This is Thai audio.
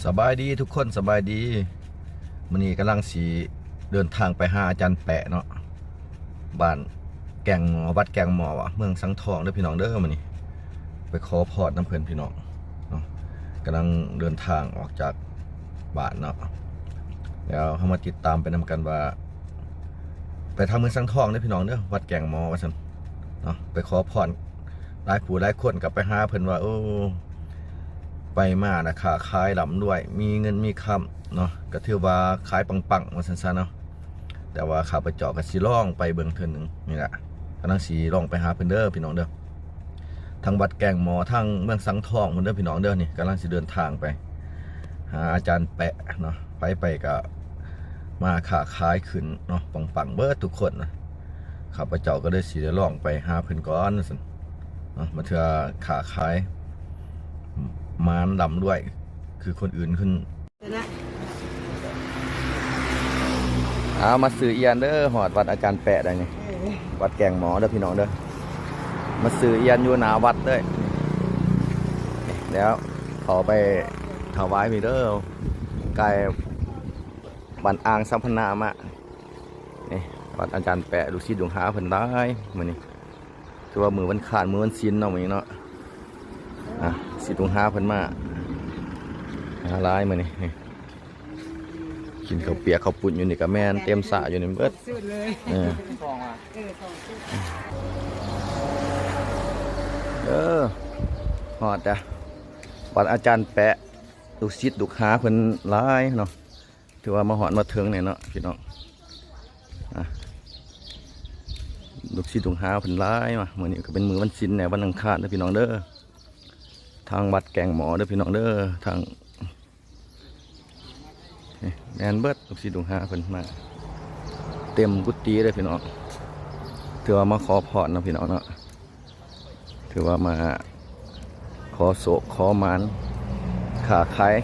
สบายดีทุกคนสบายดีมื้อนี้กำลังสีเดินทางไปหาอาจารย์แปะเนาะบ้านแกงหมอวัดแกงหมอวะเมืองสังทองเด้อพี่น้องเด้อมื้อนี้ไปขอพรน้ำเพิ่นพี่น้องเนาะกำลังเดินทางออกจากบ้านเนาะแล้วเฮามาติดตามไปนำกันว่าไปทางเมืองสังทองเด้อพี่น้องเด้อวัดแกงหมอว่าซั่นเนาะไปขอพรหลายผู้หลายคนกลับไปหาเพิ่นว่าโอ้ไปมานะค้าขายร่ำรวยมีเงินมีคำเนาะก็ถือว่าขายปังๆว่าซั่นๆเนาะแต่ว่าข้าพเจ้าก็สิลองไปเบิ่งเทื่อนึงนี่แหละกำลังสิลองไปหาเพิ่นเด้อพี่น้องเด้อทางวัดแกงหมอทางเมืองสังทองเพิ่นเด้อพี่น้องเด้อนี่กำลังสิเดินทางไปหาอาจารย์แปะเนาะไปก็มาค้าขายขึ้นเนาะปังๆเบิดทุกคนนะข้าพเจ้าก็ได้สิได้ลองไปหาเพิ่นก่อนว่าซั่นเนาะมาเทื่อค้าขายมานดำด้วยคือคนอื่นขึ้นเอามาซื้อเอียนเด้อหอดวัดอาจารย์แปะได้นี่วัดแกงหมอเด้อพี่น้องเด้อมาซื้อเอียนอยู่หน้าวัดเด้อแล้วขอไปถวายพี่เด้อกายบันอ่างสัมพนามะนี่วัดอาจารย์แปะลูกศิษย์หลวงหาเพิ่นได้มื้อนี้คือว่ามือวันขาดมือวันศีลเนาะมื้อนี้เนาะศิษย์หลวงหาเพิ่นมาหาหลายมื้อนี้กินข้าวเปียกข้าวปุ่นอยู่นี่ก็แม่นเต็มสระอยู่นี่เบิดฮอดจ้ะวัดอาจารย์แปะลูกศิษย์ลูกหาเพิ่นหลายเนาะถือว่ามาฮอดมาถึงเนี่ยเนาะพี่น้องลูกศิษย์ลูกหาเพิ่นหลายมามื้อนี้ก็เป็นมื้อวันศีลแหน่วันอังคารเด้อพี่น้องเด้อทางวัดแกงหมอเด้อพี่น้องเด้อทางแมนเบิร์ดลูกศิษย์ลูกหาเพิ่นมาเต็มกุฏิเลยพี่น้องถือว่ามาขอพรนะพี่น้องเนาะถือว่ามาขอโศกขอหมานขาขาย